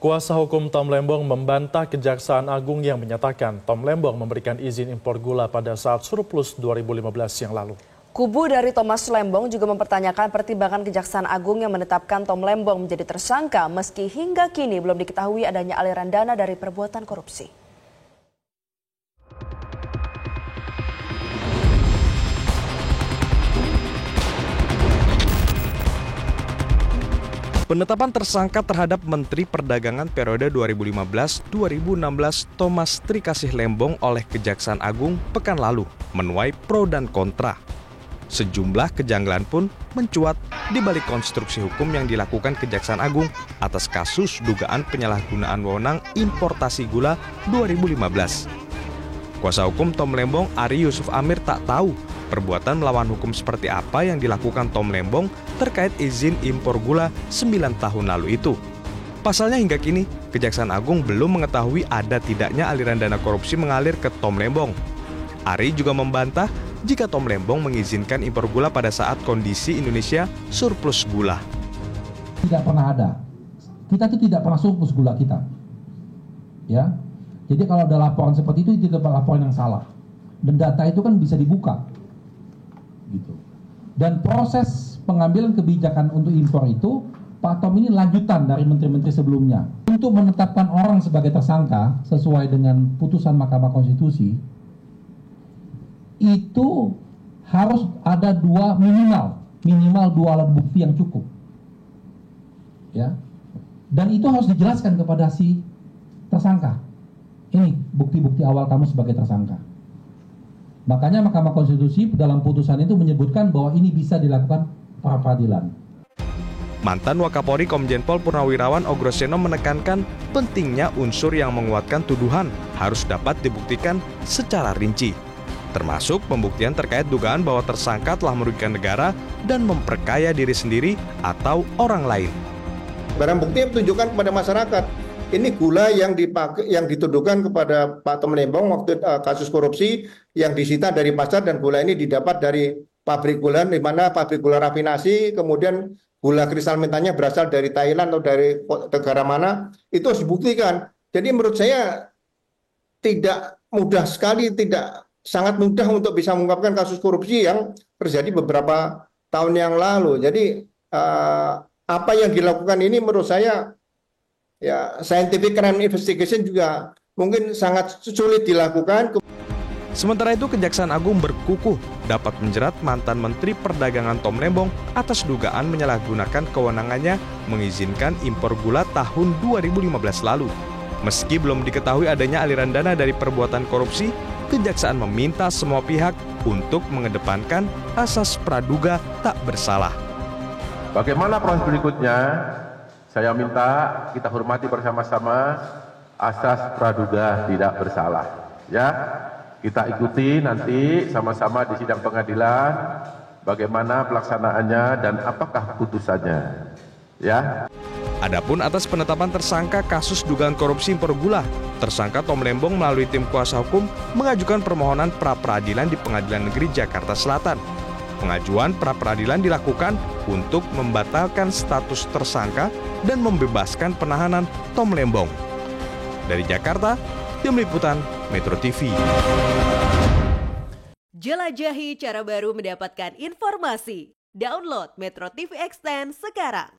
Kuasa hukum Tom Lembong membantah Kejaksaan Agung yang menyatakan Tom Lembong memberikan izin impor gula pada saat surplus 2015 yang lalu. Kubu dari Thomas Lembong juga mempertanyakan pertimbangan Kejaksaan Agung yang menetapkan Tom Lembong menjadi tersangka meski hingga kini belum diketahui adanya aliran dana dari perbuatan korupsi. Penetapan tersangka terhadap Menteri Perdagangan periode 2015-2016 Thomas Trikasih Lembong oleh Kejaksaan Agung pekan lalu menuai pro dan kontra. Sejumlah kejanggalan pun mencuat di balik konstruksi hukum yang dilakukan Kejaksaan Agung atas kasus dugaan penyalahgunaan wewenang importasi gula 2015. Kuasa hukum Tom Lembong, Ari Yusuf Amir, tak tahu perbuatan melawan hukum seperti apa yang dilakukan Tom Lembong terkait izin impor gula 9 tahun lalu itu. Pasalnya hingga kini, Kejaksaan Agung belum mengetahui ada tidaknya aliran dana korupsi mengalir ke Tom Lembong. Ari juga membantah jika Tom Lembong mengizinkan impor gula pada saat kondisi Indonesia surplus gula. Tidak pernah ada. Kita itu tidak pernah surplus gula kita. Ya. Jadi kalau ada laporan seperti itu adalah laporan yang salah. Dan data itu kan bisa dibuka. Gitu. Dan proses pengambilan kebijakan untuk impor itu, Pak Tom ini lanjutan dari menteri-menteri sebelumnya. Untuk menetapkan orang sebagai tersangka sesuai dengan putusan Mahkamah Konstitusi, itu harus ada minimal dua alat bukti yang cukup. Ya. Dan itu harus dijelaskan kepada si tersangka. Ini bukti-bukti awal kamu sebagai tersangka. Makanya Mahkamah Konstitusi dalam putusan itu menyebutkan bahwa ini bisa dilakukan pra peradilan. Mantan Wakapolri Komjen Pol Purnawirawan Ogroseno menekankan pentingnya unsur yang menguatkan tuduhan harus dapat dibuktikan secara rinci, termasuk pembuktian terkait dugaan bahwa tersangka telah merugikan negara dan memperkaya diri sendiri atau orang lain. Barang bukti yang ditunjukkan kepada masyarakat. Ini gula yang dipakai, yang dituduhkan kepada Pak Tom Lembong waktu kasus korupsi yang disita dari pasar, dan gula ini didapat dari pabrik gula, di mana pabrik gula rafinasi, kemudian gula kristal mentahnya berasal dari Thailand atau dari negara mana, itu harus dibuktikan. Jadi menurut saya tidak mudah sekali, sangat mudah untuk bisa mengungkapkan kasus korupsi yang terjadi beberapa tahun yang lalu. Jadi apa yang dilakukan ini menurut saya, ya, scientific crime investigation juga mungkin sangat sulit dilakukan. Sementara itu, Kejaksaan Agung berkukuh dapat menjerat mantan Menteri Perdagangan Tom Lembong atas dugaan menyalahgunakan kewenangannya mengizinkan impor gula tahun 2015 lalu. Meski belum diketahui adanya aliran dana dari perbuatan korupsi, Kejaksaan meminta semua pihak untuk mengedepankan asas praduga tak bersalah. Bagaimana proses berikutnya? Saya minta kita hormati bersama-sama asas praduga tidak bersalah. Ya, kita ikuti nanti sama-sama di sidang pengadilan bagaimana pelaksanaannya dan apakah putusannya. Ya. Adapun atas penetapan tersangka kasus dugaan korupsi impor gula, tersangka Tom Lembong melalui tim kuasa hukum mengajukan permohonan pra-peradilan di Pengadilan Negeri Jakarta Selatan. Pengajuan pra-peradilan dilakukan untuk membatalkan status tersangka dan membebaskan penahanan Tom Lembong. Dari Jakarta, Tim Liputan Metro TV. Jelajahi cara baru mendapatkan informasi. Download Metro TV Extend sekarang.